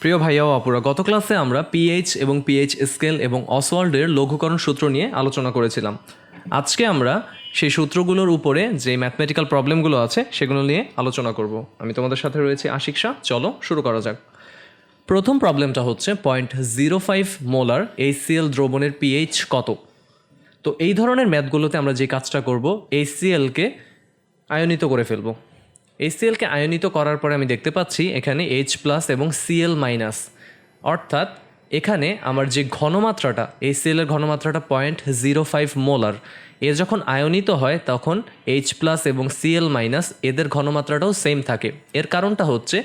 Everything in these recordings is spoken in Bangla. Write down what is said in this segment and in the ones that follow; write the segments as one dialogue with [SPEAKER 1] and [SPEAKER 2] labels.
[SPEAKER 1] প্রিয় ভাইয়া ও আপুরা, গত ক্লাসে আমরা পিএইচ এবং পিএইচ স্কেল এবং অসওয়াল্ডের লঘুকরণ সূত্র নিয়ে আলোচনা করেছিলাম। আজকে আমরা সেই সূত্রগুলোর উপরে যে ম্যাথমেটিক্যাল প্রবলেমগুলো আছে সেগুলো নিয়ে আলোচনা করব। আমি তোমাদের সাথে রয়েছি আশিক শাহ। চলো শুরু করা যাক। প্রথম প্রবলেমটা হচ্ছে 0.05 মোলার HCl দ্রবণের পিএইচ কত। তো এই ধরনের ম্যাথগুলোতে আমরা যে কাজটা করব, HClকে আয়নিত করে ফেলবো। HClকে আয়নিত করার পরে আমি দেখতে পাচ্ছি এখানে H+ এবং Cl-, অর্থাৎ এখানে আমার যে ঘনমাত্রাটা, HCl এর ঘনমাত্রাটা 0.05 মোলার, এ যখন আয়নিত হয় তখন H+ এবং Cl- এদের ঘনমাত্রাটাও সেম থাকে। এর কারণটা হচ্ছে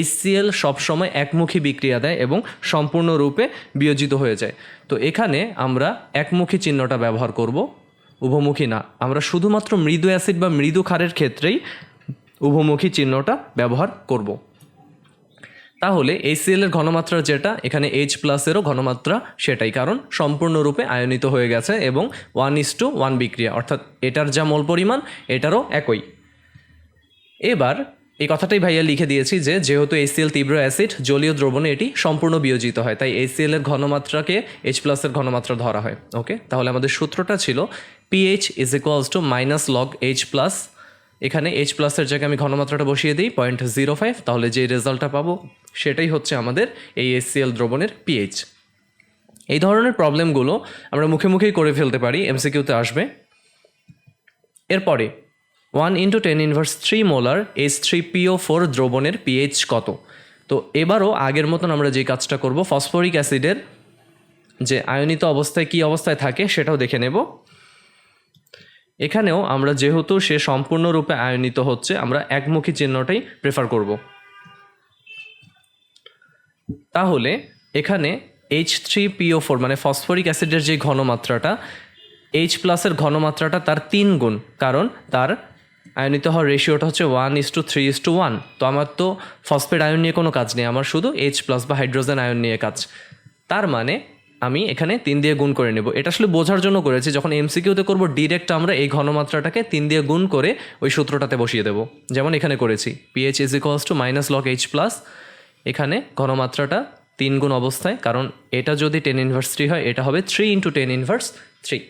[SPEAKER 1] HCl সবসময় একমুখী বিক্রিয়া দেয় এবং সম্পূর্ণরূপে বিয়োজিত হয়ে যায়। তো এখানে আমরা একমুখী চিহ্নটা ব্যবহার করব, উভমুখী না। আমরা শুধুমাত্র মৃদু অ্যাসিড বা মৃদু ক্ষারের ক্ষেত্রেই উভমুখী চিহ্নটা ব্যবহার করব। তাহলে HCl এর ঘনমাত্রা যেটা, এখানে H+ এরও ঘনমাত্রা সেটাই, কারণ সম্পূর্ণরূপে আয়নিত হয়ে গেছে এবং 1:1 বিক্রিয়া, অর্থাৎ এটার যা মোল পরিমাণ এটারও একই। এবার এই কথাটাই ভাইয়া লিখে দিয়েছি যে যেহেতু HCl তীব্র অ্যাসিড, জলীয় দ্রবণে এটি সম্পূর্ণ বিয়োজিত হয়, তাই HCl এর ঘনমাত্রাকে H+ এর ঘনমাত্রা ধরা হয়। ওকে, তাহলে আমাদের সূত্রটা ছিল pH = log H+। এখানে H+ এর জায়গায় আমি ঘনমাত্রাটা বসিয়ে দিই 0.05, তাহলে যে রেজাল্টটা পাবো সেটাই হচ্ছে আমাদের এই HCl দ্রবণের পিএইচ। এই ধরনের প্রবলেমগুলো আমরা মুখে মুখেই করে ফেলতে পারি, এমসিকিউতে আসবে। এরপরে 1 × 10⁻³ মোলার H3PO4 দ্রবণের পিএইচ কত। তো এবারও আগের মতন আমরা যে কাজটা করব, ফসফরিক অ্যাসিডের যে আয়নিত অবস্থায় কী অবস্থায় থাকে সেটাও দেখে নেব। এখানেও আমরা যেহেতু সে সম্পূর্ণরূপে আয়নিত হচ্ছে, আমরা একমুখী চিহ্নটাই প্রেফার করব। তাহলে এখানে H3PO4 মানে ফসফরিক অ্যাসিডের যে ঘনমাত্রাটা, H+ এর ঘনমাত্রাটা তার 3 গুণ, কারণ তার আয়নিত হওয়ার রেশিওটা হচ্ছে 1:3:1। তো আমার তো ফসফেট আয়ন নিয়ে কোনো কাজ নেই, আমার শুধু H+ বা হাইড্রোজেন আয়ন নিয়ে কাজ। তার মানে আমি এখানে 3 দিয়ে গুণ করে নেব। এটা আসলে বোঝার জন্য করেছি, যখন এমসিকিউতে করব ডিরেক্ট আমরা এই ঘনমাত্রাটাকে 3 দিয়ে গুণ করে ওই সূত্রটাতে বসিয়ে দেব, যেমন এখানে করেছি। pH = log H+, এখানে ঘনমাত্রাটা 3 গুণ অবস্থায়, কারণ এটা যদি 10⁻³ হয় এটা হবে 3 × 10⁻³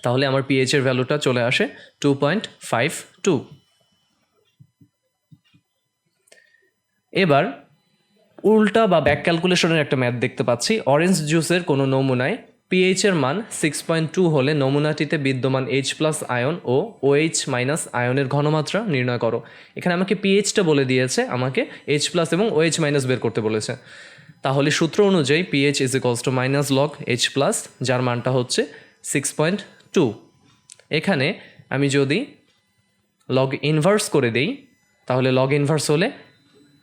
[SPEAKER 1] তাহলে আমার pH এর ভ্যালুটা চলে আসে 2.52। এবার উল্টা বা ব্যাক ক্যালকুলেশনের একটা ম্যাথ দেখতে পাচ্ছি। অরেঞ্জ জুসের কোনো নমুনায় pH এর মান 6.2 হলে নমুনাটিতে বিদ্যমান H+ আয়ন ও OH- আয়নের ঘনমাত্রা নির্ণয় করো। এখানে আমাকে pHটা বলে দিয়েছে, আমাকে H+ এবং OH- বের করতে বলেছে। তাহলে সূত্র অনুযায়ী pH = log H+, যার মানটা হচ্ছে 6.2। এখানে আমি যদি লগ ইনভার্স করে দেই, তাহলে লগ ইনভার্স হলে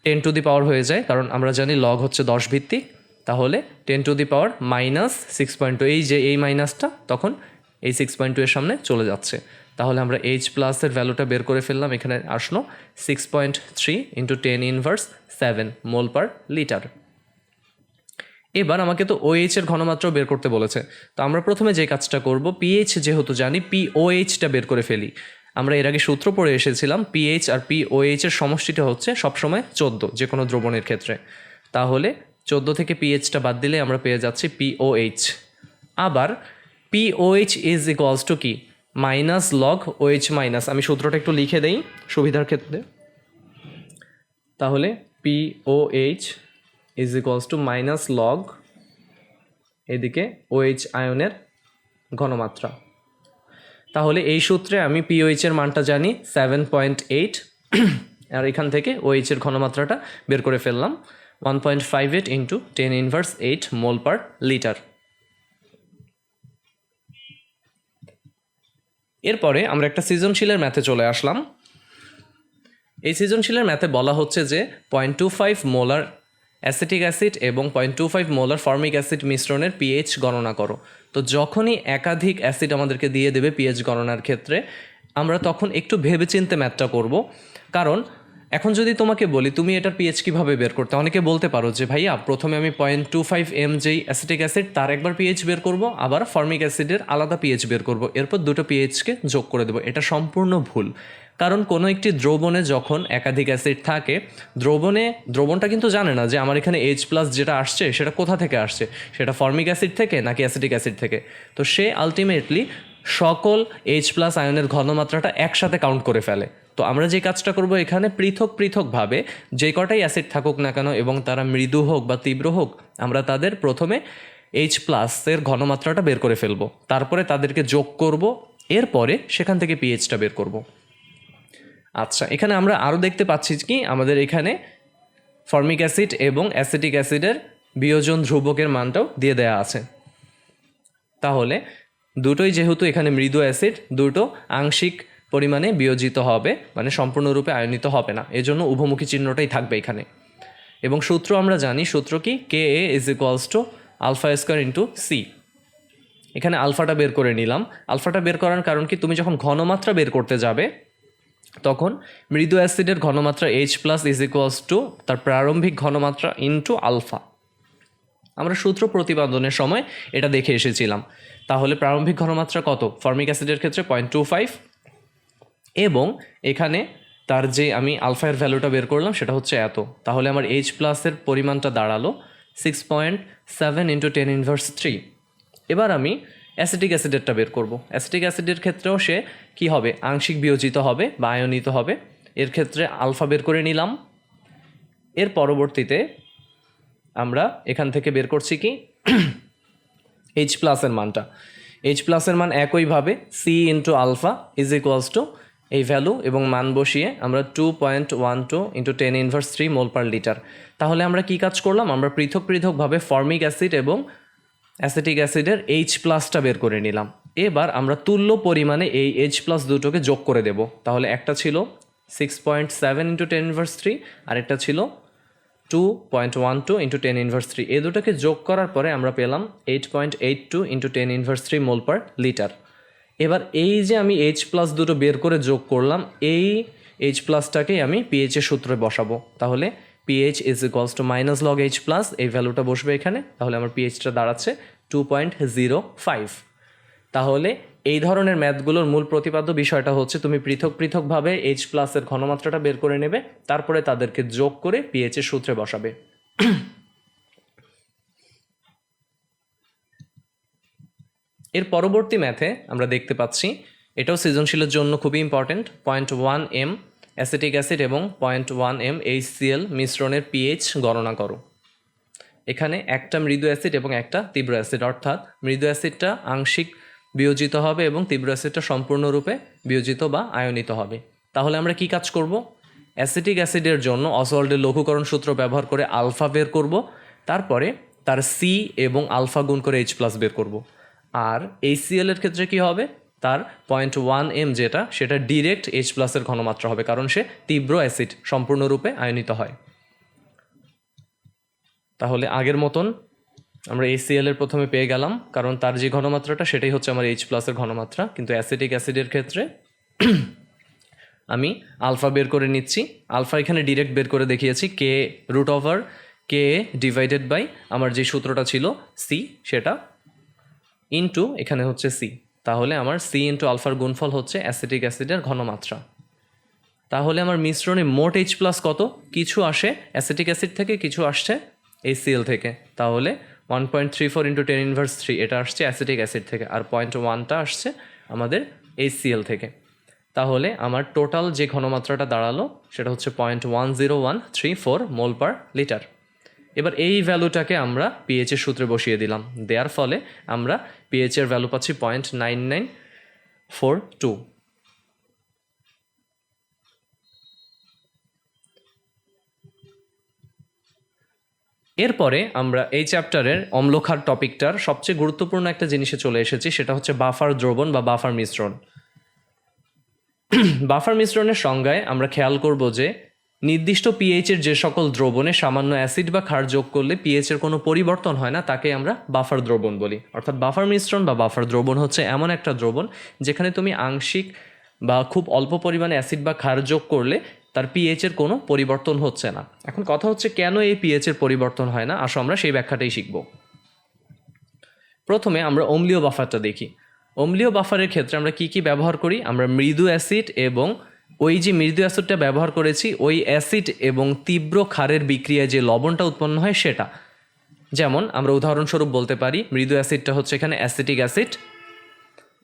[SPEAKER 1] 10⁻³ হয়ে যায়, কারণ আমরা জানি লগ হচ্ছে 10 ভিত্তিক। তাহলে 10⁻⁻, -6.2, এই যে এই মাইনাসটা তখন এই 6.2 এর সামনে চলে যাচ্ছে। তাহলে আমরা H+ এর ভ্যালুটা বের করে ফেললাম, এখানে আসলো 6.3 × 10⁻7 মোল পার লিটার। এবার আমাকে তো OH এর ঘনমাত্রাও বের করতে বলেছে। তো আমরা প্রথমে যে কাজটা করব, pH যেহেতু জানি, POH-টা বের করে ফেলি। আমরা এর আগে সূত্র পড়ে এসেছিলাম, pH আর POH এর সমষ্টিটা হচ্ছে সবসময় 14 যে কোনো দ্রবণের ক্ষেত্রে। তাহলে 14 থেকে pH-টা বাদ দিলে আমরা পেয়ে যাচ্ছি POH। আবার POH = কি, -log OH-। আমি সূত্রটা একটু লিখে দেই সুবিধার ক্ষেত্রে। তাহলে POH = -log এদিকে OH আয়নের ঘনমাত্রা। তাহলে এই সূত্রে আমি POH এর মানটা জানি 7.8, আর এখান থেকে OH এর ঘনমাত্রাটা বের করে ফেললাম 1.58 × 10⁻8 মোল পার লিটার। এরপরে আমরা একটা সৃজনশীলের ম্যাথে চলে আসলাম। এই সৃজনশীলের ম্যাথে বলা হচ্ছে যে 0.25 মোলার অ্যাসিটিক অ্যাসিড এবং 0.25 মোলার ফর্মিক অ্যাসিড মিশ্রণের pH গণনা করো। তো যখনই একাধিক অ্যাসিড আমাদেরকে দিয়ে দেবে pH গণনার ক্ষেত্রে, আমরা তখন একটু ভেবেচিন্তে ম্যাথটা করব। কারণ এখন যদি তোমাকে বলি তুমি এটার pH কীভাবে বের করতে, অনেকে বলতে পারো যে ভাইয়া প্রথমে আমি 0.25 যেই অ্যাসিটিক অ্যাসিড তার একবার pH বের করব, আবার ফর্মিক অ্যাসিডের আলাদা pH বের করব, এরপর দুটো pHকে যোগ করে দেবো। এটা সম্পূর্ণ ভুল। কারণ কোনো একটি দ্রবণে যখন একাধিক অ্যাসিড থাকে, দ্রবণটা কিন্তু জানে না যে আমার এখানে H+ যেটা আসছে সেটা কোথা থেকে আসছে, সেটা ফর্মিক অ্যাসিড থেকে নাকি অ্যাসিটিক অ্যাসিড থেকে। তো সে আলটিমেটলি সকল H+ আয়নের ঘনমাত্রাটা একসাথে কাউন্ট করে ফেলে। তো আমরা যে কাজটা করব এখানে পৃথকভাবে যে কটাই অ্যাসিড থাকুক না কেন এবং তারা মৃদু হোক বা তীব্র হোক, আমরা তাদের প্রথমে H+ এর ঘনমাত্রাটা বের করে ফেলবো, তারপরে তাদেরকে যোগ করব, এরপরে সেখান থেকে পিএইচটা বের করব। আচ্ছা, এখানে আমরা আরও দেখতে পাচ্ছি কি আমাদের এখানে ফর্মিক অ্যাসিড এবং অ্যাসিটিক অ্যাসিডের বিয়োজন ধ্রুবকের মানটাও দিয়ে দেয়া আছে। তাহলে দুটোই যেহেতু এখানে মৃদু অ্যাসিড, দুটো আংশিক পরিমাণে বিয়োজিত হবে, মানে সম্পূর্ণরূপে আয়নিত হবে না, এজন্য উভমুখী চিহ্নটাই থাকবে এখানে। এবং সূত্র আমরা জানি, সূত্র কি, KA = α²× C। এখানে আলফাটা বের করে নিলাম। আলফাটা বের করার কারণ কি, তুমি যখন ঘনমাত্রা বের করতে যাবে তখন মৃদু অ্যাসিডের ঘনমাত্রা H+ = তার প্রারম্ভিক ঘনমাত্রা ইনটু আলফা। আমরা সূত্র প্রতিপাদনের সময় এটা দেখে এসেছিলাম। তাহলে প্রারম্ভিক ঘনমাত্রা কত ফর্মিক অ্যাসিডের ক্ষেত্রে? 0.25। এবং এখানে তার যে আমি আলফার ভ্যালুটা বের করলাম সেটা হচ্ছে এত। তাহলে আমার H+ এর পরিমাণটা দাঁড়ালো 6.7 × 10⁻³ এবার আমি অ্যাসিটিক অ্যাসিডেরটা বের করব। অ্যাসিটিক অ্যাসিডের ক্ষেত্রেও সে কি হবে, আংশিক বিয়োজিত হবে বা আয়নিত হবে। এর ক্ষেত্রে আলফা বের করে নিলাম। এর পরবর্তীতে আমরা এখান থেকে বের করছি কি H+ এর মানটা। H+ এর মান একইভাবে C × আলফা = এই ভ্যালু এবং মান বসিয়ে আমরা 2.12 × 10⁻³ মোল/লিটার। তাহলে আমরা কি কাজ করলাম, আমরা পৃথকভাবে ফর্মিক অ্যাসিড এবং অ্যাসিটিক অ্যাসিডের H+টা বের করে নিলাম। এবার আমরা তুল্য পরিমাণে এই H+ দুটোকে যোগ করে দেব। তাহলে একটা ছিল 6.7 × 10⁻³ আর একটা ছিল 2.12 × 10⁻³। এই দুটোকে যোগ করার পরে আমরা পেলাম 8.82 × 10⁻³ মোল/লিটার। এবার এই যে আমি H+ দুটো বের করে যোগ করলাম, এই H+টাকেই আমি পিএইচের সূত্রে বসাবো। তাহলে pH = -log H+, এই ভ্যালুটা বসবে এখানে। তাহলে আমার পিএইচটা দাঁড়াচ্ছে 2.05। তাহলে এই ধরনের ম্যাথগুলোর মূল প্রতিপাদ্য বিষয়টা হচ্ছে তুমি পৃথকভাবে H+ এর ঘনমাত্রাটা বের করে নেবে, তারপরে তাদেরকে যোগ করে পিএইচের সূত্রে বসাবে। এর পরবর্তী ম্যাথে আমরা দেখতে পাচ্ছি, এটাও সৃজনশীলের জন্য খুবই ইম্পর্টেন্ট, 0.1 m অ্যাসিটিক অ্যাসিড এবং 0.1 m HCl মিশ্রণের পিএইচ গণনা করো। এখানে একটা মৃদু অ্যাসিড এবং একটা তীব্র অ্যাসিড, অর্থাৎ মৃদু অ্যাসিডটা আংশিক বিয়োজিত হবে এবং তীব্র অ্যাসিডটা সম্পূর্ণরূপে বিয়োজিত বা আয়নিত হবে। তাহলে আমরা কি কাজ করব, অ্যাসিটিক অ্যাসিডের জন্য অসওয়াল্ডের লঘুকরণ সূত্র ব্যবহার করে আলফা বের করব, তারপরে তার C এবং আলফা গুণ করে H+ বের করব। আর HCl এর ক্ষেত্রে কি হবে, তার 0.1 m যেটা, সেটা ডিরেক্ট H+ এর ঘনমাত্রা হবে, কারণ সে তীব্র অ্যাসিড, সম্পূর্ণরূপে আয়নিত হয়। তাহলে আগের মতন আমরা HCl এর প্রথমে পেয়ে গেলাম, কারণ তার যে ঘনমাত্রাটা সেটাই হচ্ছে আমার H+ এর ঘনমাত্রা। কিন্তু অ্যাসিটিক অ্যাসিডের ক্ষেত্রে আমি আলফা বের করে নিচ্ছি। আলফা এখানে ডিরেক্ট বের করে দেখিয়েছি, K√/Ka/ আমার যে সূত্রটা ছিল C, সেটা ইনটু এখানে হচ্ছে C। তাহলে আমার C × আলফার গুণফল হচ্ছে অ্যাসিটিক অ্যাসিডের ঘনমাত্রা। তাহলে আমার মিশ্রণে মোট H+ কত, কিছু আসে অ্যাসিটিক অ্যাসিড থেকে, কিছু আসছে HCl থেকে। তাহলে 1.34 × 10⁻³ এটা আসছে অ্যাসিটিক অ্যাসিড থেকে, আর 0.1টা আসছে আমাদের HCl থেকে। তাহলে আমার টোটাল যে ঘনমাত্রাটা দাঁড়ালো সেটা হচ্ছে 0.10134 মোল/লিটার। এবার এই ভ্যালুটাকে আমরা পিএইচের সূত্রে বসিয়ে দিলাম, দেওয়ার ফলে আমরা পিএইচের ভ্যালু পাচ্ছি 0.9942। এরপরে আমরা এই চ্যাপ্টারের অম্লক্ষার টপিকটার সবচেয়ে গুরুত্বপূর্ণ একটা জিনিসে চলে এসেছি, সেটা হচ্ছে বাফার দ্রবণ বা বাফার মিশ্রণ। বাফার মিশ্রণের সংজ্ঞায় আমরা খেয়াল করব যে নির্দিষ্ট পিএইচের যে সকল দ্রবণে সামান্য অ্যাসিড বা ক্ষার যোগ করলে পিএইচের কোনো পরিবর্তন হয় না, তাকে আমরা বাফার দ্রবণ বলি। অর্থাৎ বাফার মিশ্রণ বা বাফার দ্রবণ হচ্ছে এমন একটা দ্রবণ যেখানে তুমি আংশিক বা খুব অল্প পরিমাণে অ্যাসিড বা ক্ষার যোগ করলে তার পিএইচের কোনো পরিবর্তন হচ্ছে না। এখন কথা হচ্ছে কেন এই পিএইচের পরিবর্তন হয় না, আসো আমরা সেই ব্যাখ্যাটাই শিখব। প্রথমে আমরা অম্লীয় বাফারটা দেখি। অম্লীয় বাফারের ক্ষেত্রে আমরা কি ব্যবহার করি, আমরা মৃদু অ্যাসিড এবং ওই যে মৃদু অ্যাসিডটা ব্যবহার করেছি, ওই অ্যাসিড এবং তীব্র ক্ষারের বিক্রিয়ায় যে লবণটা উৎপন্ন হয় সেটা। যেমন আমরা উদাহরণস্বরূপ বলতে পারি মৃদু অ্যাসিডটা হচ্ছে এখানে অ্যাসিটিক অ্যাসিড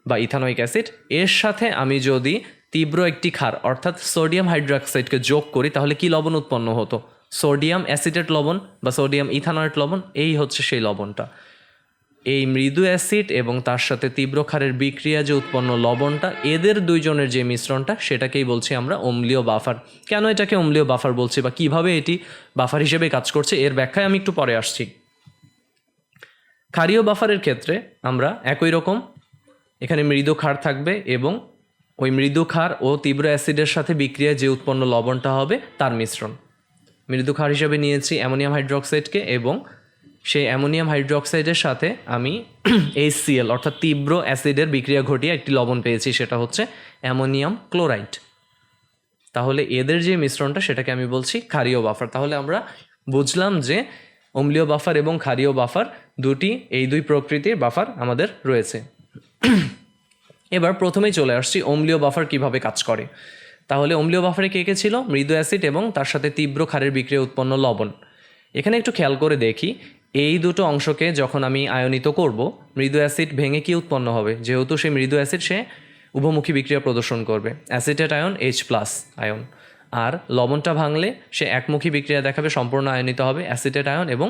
[SPEAKER 1] বা ইথানোয়িক অ্যাসিড, এর সাথে আমি যদি তীব্র একটি ক্ষার অর্থাৎ সোডিয়াম হাইড্রোক্সাইডকে যোগ করি তাহলে কি লবণ উৎপন্ন হতো? সোডিয়াম অ্যাসিটেট লবণ বা সোডিয়াম ইথানয়েট লবণ, এই হচ্ছে সেই লবণটা। এই মৃদু অ্যাসিড এবং তার সাথে তীব্র ক্ষারের বিক্রিয়া যে উৎপন্ন লবণটা, এদের দুইজনের যে মিশ্রণটা সেটাকেই বলছি আমরা অম্লীয় বাফার। কেন এটাকে অম্লীয় বাফার বলছি বা কিভাবে এটি বাফার হিসেবে কাজ করছে এর ব্যাখ্যায় আমি একটু পরে আসছি। ক্ষারীয় বাফারের ক্ষেত্রে আমরা একই রকম, এখানে মৃদু ক্ষার থাকবে এবং ওই মৃদু ক্ষার ও তীব্র অ্যাসিডের সাথে বিক্রিয়ায় যে উৎপন্ন লবণটা হবে তার মিশ্রণ। মৃদু ক্ষার হিসেবে নিয়েছি অ্যামোনিয়াম হাইড্রোক্সাইডকে এবং সেই অ্যামোনিয়াম হাইড্রোক্সাইডের সাথে আমি HCl অর্থাৎ তীব্র অ্যাসিডের বিক্রিয়া ঘটিয়ে একটি লবণ পেয়েছি, সেটা হচ্ছে অ্যামোনিয়াম ক্লোরাইড। তাহলে এদের যে মিশ্রণটা সেটাকে আমি বলছি ক্ষারীয় বাফার। তাহলে আমরা বুঝলাম যে অম্লীয় বাফার এবং ক্ষারীয় বাফার এই দুই প্রকৃতির বাফার আমাদের রয়েছে। এবার প্রথমেই চলে আসছি অম্লীয় বাফার কিভাবে কাজ করে। তাহলে অম্লীয় বাফারে কে কে ছিল? মৃদু অ্যাসিড এবং তার সাথে তীব্র ক্ষারের বিক্রিয়া উৎপন্ন লবণ। এখানে একটু খেয়াল করে দেখি, এই দুটো অংশকে যখন আমি আয়নিত করব, মৃদু অ্যাসিড ভেঙে কি উৎপন্ন হবে? যেহেতু সেই মৃদু অ্যাসিড সে উভমুখী বিক্রিয়া প্রদর্শন করবে, অ্যাসিটেট আয়ন H+ আয়ন। আর লবণটা ভাঙলে সে একমুখী বিক্রিয়া দেখাবে, সম্পূর্ণ আয়নিত হবে, অ্যাসিটেট আয়ন এবং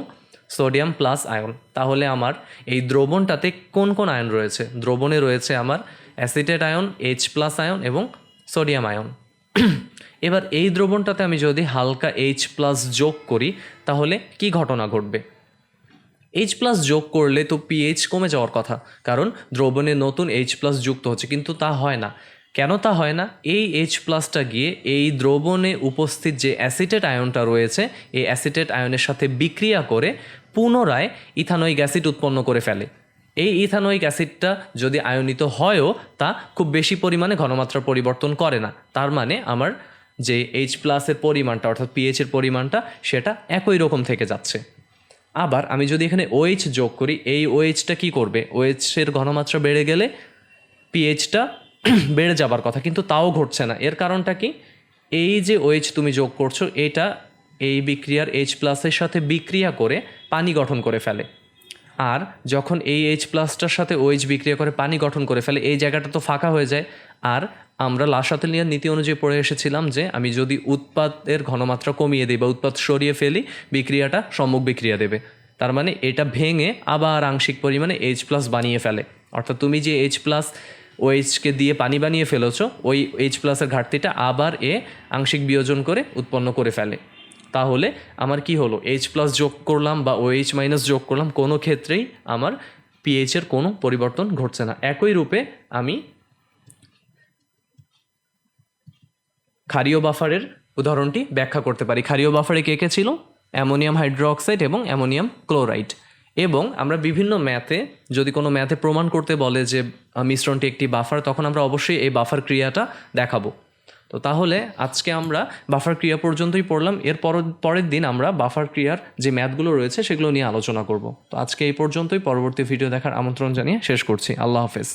[SPEAKER 1] সোডিয়াম প্লাস আয়ন। তাহলে আমার এই দ্রবণটাতে কোন কোন আয়ন রয়েছে? দ্রবণে রয়েছে আমার অ্যাসিটেট আয়ন, H+ আয়ন এবং সোডিয়াম আয়ন। এবার এই দ্রবণটাতে আমি যদি হালকা H+ যোগ করি তাহলে কি ঘটনা ঘটবে? H+ যোগ করলে তো pH কমে যাওয়ার কথা, কারণ দ্রবণে নতুন H+ যুক্ত হচ্ছে, কিন্তু তা হয় না। কেন তা হয় না? এই H+টা গিয়ে এই দ্রবণে উপস্থিত যে অ্যাসিটেট আয়নটা রয়েছে এই অ্যাসিটেট আয়নের সাথে বিক্রিয়া করে পুনরায় ইথানোয়িক অ্যাসিড উৎপন্ন করে ফেলে। এই ইথানোয়িক অ্যাসিডটা যদি আয়নিত হয়ও তা খুব বেশি পরিমাণে ঘনমাত্রার পরিবর্তন করে না। তার মানে আমার যে H+-এর পরিমাণটা অর্থাৎ pH-এর পরিমাণটা সেটা একই রকম থেকে যাচ্ছে। আবার আমি যদি এখানে OH যোগ করি, এই OH-টা কী করবে? OH-এর ঘনমাত্রা বেড়ে গেলে pH-টা বেড়ে যাবার কথা, কিন্তু তাও ঘটছে না। এর কারণটা কি? এই যে OH তুমি যোগ করছো এটা এই বিক্রিয়ার H+-এর সাথে বিক্রিয়া করে পানি গঠন করে ফেলে। আর যখন এই H+টার সাথে OH বিক্রিয়া করে পানি গঠন করে ফেলে, এই জায়গাটা তো ফাঁকা হয়ে যায়। আর আমরা লাসাতেলিয়ার নীতি অনুযায়ী পড়ে এসেছিলাম যে আমি যদি উৎপাদের ঘনমাত্রা কমিয়ে দিই বা উৎপাদ সরিয়ে ফেলি, বিক্রিয়াটা সম্মুখ বিক্রিয়া দেবে। তার মানে এটা ভেঙে আবার আংশিক পরিমাণে H+ বানিয়ে ফেলে। অর্থাৎ তুমি যে H+ OH-কে দিয়ে পানি বানিয়ে ফেলেছো, ওই H+-এর ঘাটতিটা আবার আংশিক বিয়োজন করে উৎপন্ন করে ফেলে। তাহলে আমার কি হলো? H+ যোগ করলাম বা OH- যোগ করলাম, কোনো ক্ষেত্রেই আমার pH-এর কোনো পরিবর্তন ঘটছে না। একই রূপে আমি ক্ষারীয় বাফারের উদাহরণটি ব্যাখ্যা করতে পারি। ক্ষারীয় বাফারে কে কে ছিল? অ্যামোনিয়াম হাইড্রোক্সাইড এবং অ্যামোনিয়াম ক্লোরাইড। এবং আমরা বিভিন্ন ম্যাথে যদি কোনো ম্যাথে প্রমাণ করতে বলে যে মিশ্রণটি একটি বাফার, তখন আমরা অবশ্যই এই বাফার ক্রিয়াটা দেখাবো। তো তাহলে আজকে আমরা বাফার ক্রিয়া পর্যন্তই পড়লাম। এর পরের দিন আমরা বাফার ক্রিয়ার যে ম্যাথগুলো রয়েছে সেগুলো নিয়ে আলোচনা করব। তো আজকে এই পর্যন্তই, পরবর্তী ভিডিও দেখার আমন্ত্রণ জানিয়ে শেষ করছি। আল্লাহ হাফেজ।